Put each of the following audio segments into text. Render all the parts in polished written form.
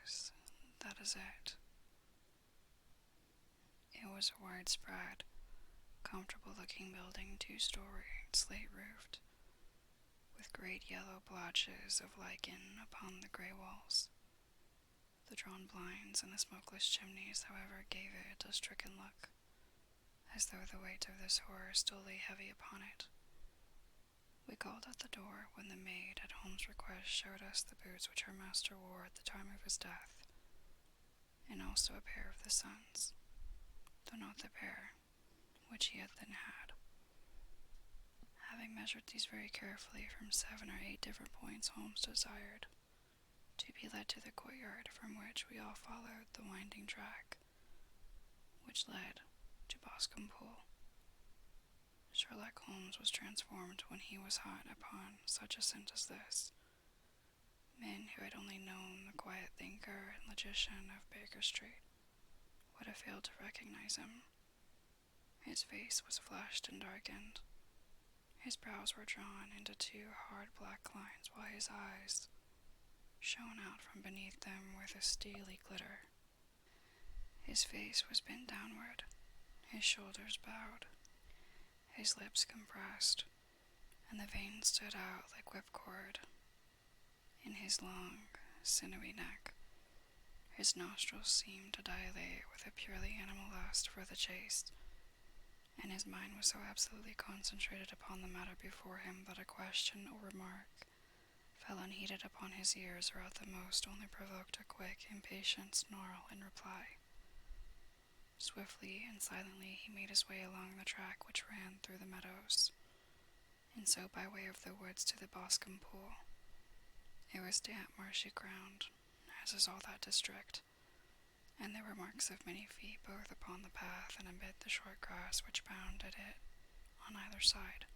is. That is it. It was a widespread, comfortable-looking building, 2-story, slate-roofed, with great yellow blotches of lichen upon the grey walls. The drawn blinds and the smokeless chimneys, however, gave it a stricken look, as though the weight of this horror still lay heavy upon it. We called at the door when the maid, at Holmes' request, showed us the boots which her master wore at the time of his death, and also a pair of the son's, though not the pair which he had then had. Having measured these very carefully from 7 or 8 different points, Holmes desired to be led to the courtyard, from which we all followed the winding track which led to Boscombe Pool. Sherlock Holmes was transformed when he was hot upon such a scent as this. Men who had only known the quiet thinker and logician of Baker Street would have failed to recognize him. His face was flushed and darkened. His brows were drawn into 2 hard black lines, while his eyes shone out from beneath them with a steely glitter. His face was bent downward, his shoulders bowed, his lips compressed, and the veins stood out like whipcord in his long, sinewy neck. His nostrils seemed to dilate with a purely animal lust for the chase, and his mind was so absolutely concentrated upon the matter before him that a question or remark fell unheeded upon his ears, or at the most only provoked a quick, impatient snarl in reply. Swiftly and silently he made his way along the track which ran through the meadows, and so by way of the woods to the Boscombe Pool. It was damp, marshy ground, as is all that district, and there were marks of many feet both upon the path and amid the short grass which bounded it on either side.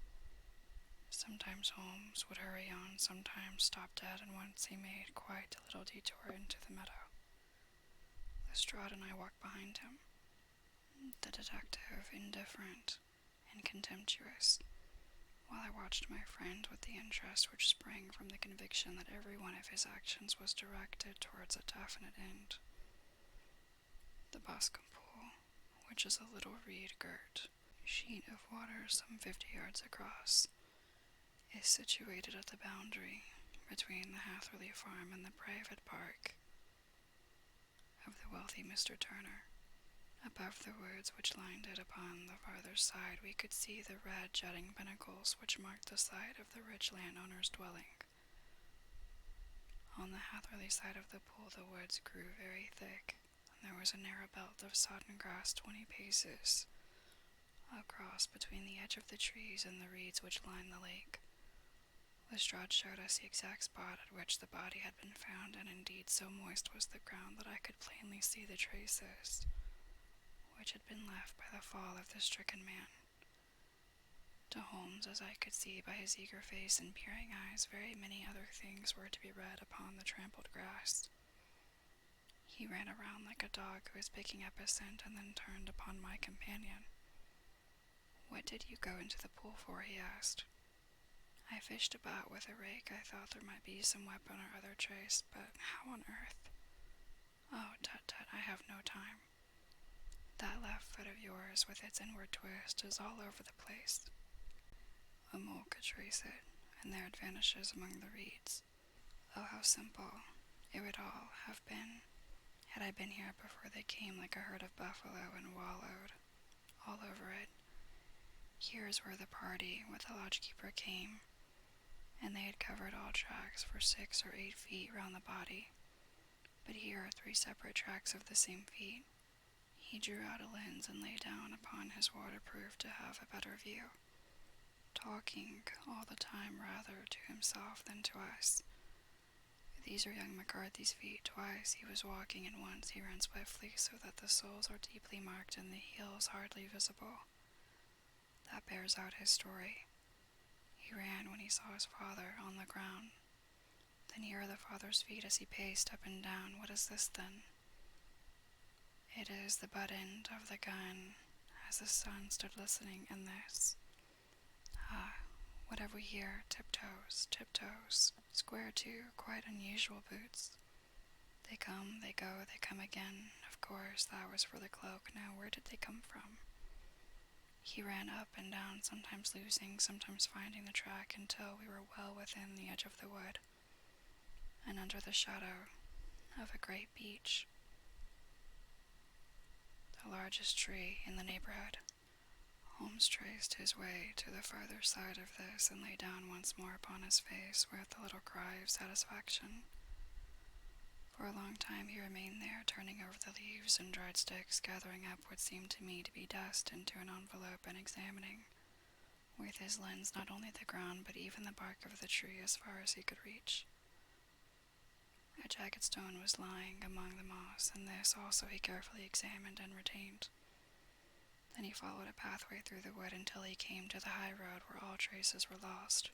Sometimes Holmes would hurry on, sometimes stop dead, and once he made quite a little detour into the meadow. Lestrade and I walked behind him, the detective indifferent and contemptuous, while I watched my friend with the interest which sprang from the conviction that every one of his actions was directed towards a definite end. The Boscombe Pool, which is a little reed-girt sheet of water some 50 yards across, is situated at the boundary between the Hatherley farm and the private park of the wealthy Mr. Turner. Above the woods which lined it upon the farther side, we could see the red jutting pinnacles which marked the site of the rich landowner's dwelling. On the Hatherley side of the pool the woods grew very thick, and there was a narrow belt of sodden grass 20 paces across between the edge of the trees and the reeds which lined the lake. Lestrade showed us the exact spot at which the body had been found, and indeed so moist was the ground that I could plainly see the traces which had been left by the fall of the stricken man. To Holmes, as I could see by his eager face and peering eyes, very many other things were to be read upon the trampled grass. He ran around like a dog who was picking up a scent, and then turned upon my companion. "What did you go into the pool for?" he asked. "I fished about with a rake. I thought there might be some weapon or other trace, but how on earth—" "Oh, tut-tut, I have no time. That left foot of yours, with its inward twist, is all over the place. A mole could trace it, and there it vanishes among the reeds. Oh, how simple it would all have been had I been here before they came like a herd of buffalo and wallowed all over it. Here is where the party with the lodgekeeper came, and they had covered all tracks for 6 or 8 feet round the body. But here are 3 separate tracks of the same feet." He drew out a lens and lay down upon his waterproof to have a better view, talking all the time rather to himself than to us. "These are young McCarthy's feet. Twice he was walking, and once he ran swiftly, so that the soles are deeply marked and the heels hardly visible. That bears out his story. He ran when he saw his father on the ground. Then here are the father's feet as he paced up and down. What is this, then? It is the butt end of the gun as the son stood listening, and this. Ah, what have we here? Tiptoes, tiptoes. Square too, quite unusual boots. They come come, they go, they come again. Of course, that was for the cloak. Now, where did they come from? He ran up and down, sometimes losing, sometimes finding the track, until we were well within the edge of the wood, and under the shadow of a great beech, the largest tree in the neighborhood. Holmes traced his way to the farther side of this and lay down once more upon his face with a little cry of satisfaction. For a long time he remained there, turning over the leaves and dried sticks, gathering up what seemed to me to be dust into an envelope and examining, with his lens, not only the ground but even the bark of the tree as far as he could reach. A jagged stone was lying among the moss, and this also he carefully examined and retained. Then he followed a pathway through the wood until he came to the high road where all traces were lost.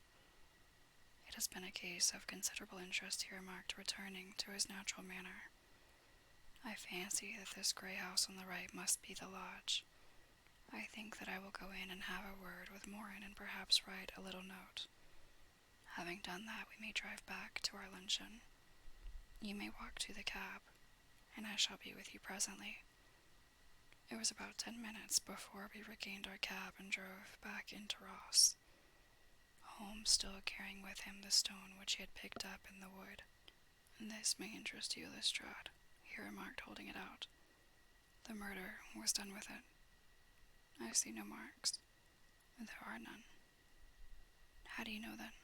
It has been a case of considerable interest, he remarked, returning to his natural manner. I fancy that this grey house on the right must be the lodge. I think that I will go in and have a word with Morin and perhaps write a little note. Having done that, we may drive back to our luncheon. You may walk to the cab, and I shall be with you presently. It was about 10 minutes before we regained our cab and drove back into Ross, Holmes still carrying with him the stone which he had picked up in the wood. This may interest you, Lestrade, he remarked, holding it out. The murder was done with it. I see no marks. There are none. How do you know then?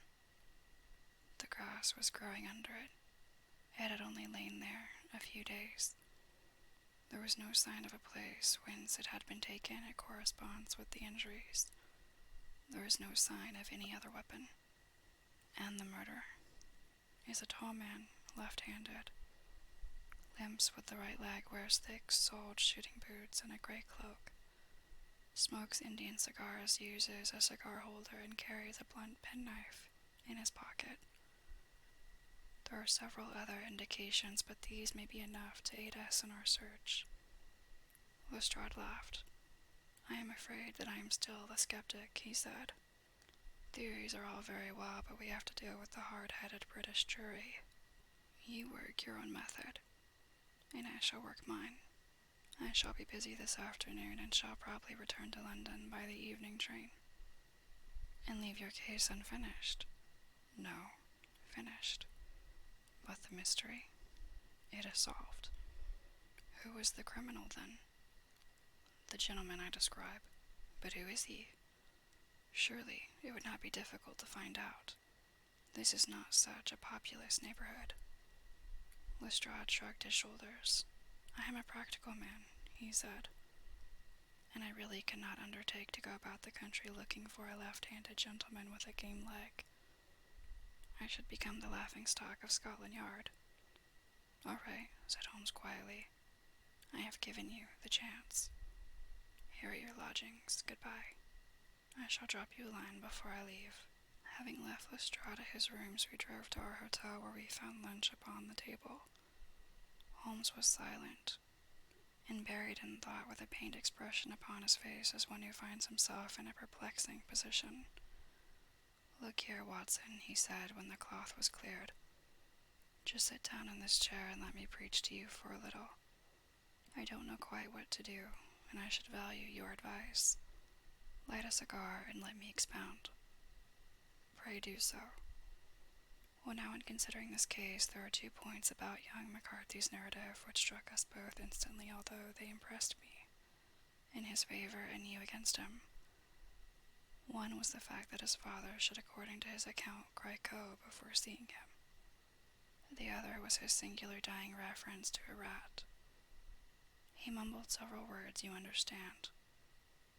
The grass was growing under it. It had only lain there a few days. There was no sign of a place whence it had been taken. It corresponds with the injuries. There is no sign of any other weapon. And the murderer is a tall man, left-handed. Limps with the right leg, wears thick-soled shooting boots and a grey cloak. Smokes Indian cigars, uses a cigar holder, and carries a blunt penknife in his pocket. There are several other indications, but these may be enough to aid us in our search. Lestrade laughed. I am afraid that I am still the skeptic, he said. Theories are all very well, but we have to deal with the hard-headed British jury. You work your own method, and I shall work mine. I shall be busy this afternoon, and shall probably return to London by the evening train. And leave your case unfinished? No, finished. But the mystery? It is solved. Who is the criminal, then? The gentleman I describe. But who is he? Surely it would not be difficult to find out. This is not such a populous neighborhood. Lestrade shrugged his shoulders. I am a practical man, he said, and I really cannot undertake to go about the country looking for a left-handed gentleman with a game leg. I should become the laughing-stock of Scotland Yard. All right, said Holmes quietly. I have given you the chance. Here are your lodgings. Goodbye. I shall drop you a line before I leave. Having left Lestrade at his rooms, we drove to our hotel, where we found lunch upon the table. Holmes was silent, and buried in thought, with a pained expression upon his face, as one who finds himself in a perplexing position. Look here, Watson, he said when the cloth was cleared. Just sit down in this chair and let me preach to you for a little. I don't know quite what to do, and I should value your advice. Light a cigar and let me expound. Pray do so. Well, now, in considering this case, there are 2 points about young McCarthy's narrative which struck us both instantly, although they impressed me in his favor and you against him. One was the fact that his father should, according to his account, cry "Co" before seeing him. The other was his singular dying reference to a rat. He mumbled several words, you understand,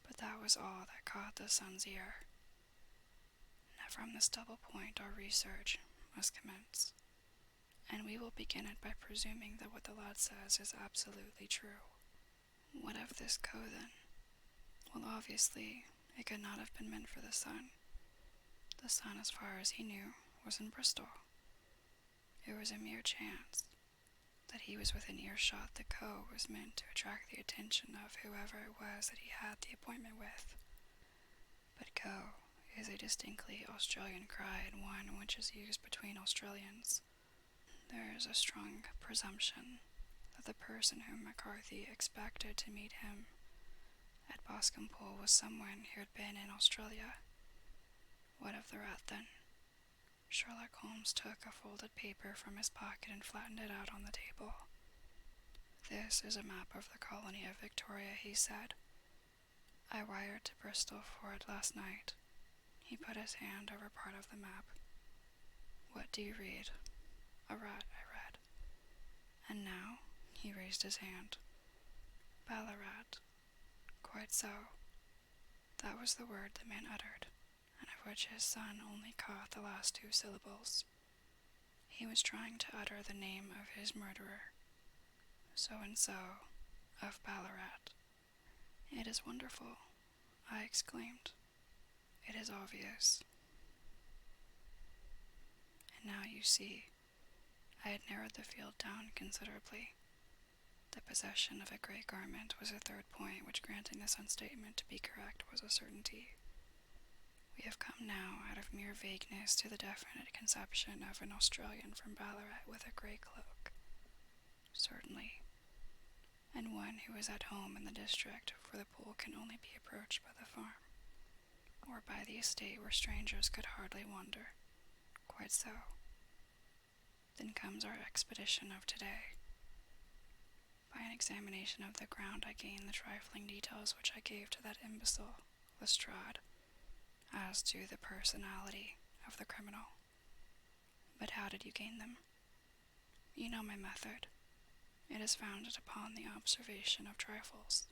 but that was all that caught the son's ear. Now, from this double point, our research must commence, and we will begin it by presuming that what the lad says is absolutely true. What of this Co, then? Well, obviously, it could not have been meant for the son. The son, as far as he knew, was in Bristol. It was a mere chance that he was within earshot. The Co was meant to attract the attention of whoever it was that he had the appointment with. But Co is a distinctly Australian cry, and one which is used between Australians. There is a strong presumption that the person whom McCarthy expected to meet him at Boscombe was someone who had been in Australia. What of the rat, then? Sherlock Holmes took a folded paper from his pocket and flattened it out on the table. "This is a map of the colony of Victoria," he said. "I wired to Bristol for it last night." He put his hand over part of the map. "What do you read?" "A rat," I read. "And now?" He raised his hand. "Ballarat." "Quite so." That was the word the man uttered, and of which his son only caught the last two syllables. He was trying to utter the name of his murderer. So-and-so, of Ballarat. "It is wonderful," I exclaimed. "It is obvious." And now you see, I had narrowed the field down considerably. The possession of a grey garment was a third point which, granting this statement to be correct, was a certainty. We have come now out of mere vagueness to the definite conception of an Australian from Ballarat with a grey cloak. Certainly. And one who is at home in the district, for the pool can only be approached by the farm, or by the estate where strangers could hardly wander. Quite so. Then comes our expedition of today. By an examination of the ground I gained the trifling details which I gave to that imbecile, Lestrade, as to the personality of the criminal. But how did you gain them? You know my method. It is founded upon the observation of trifles.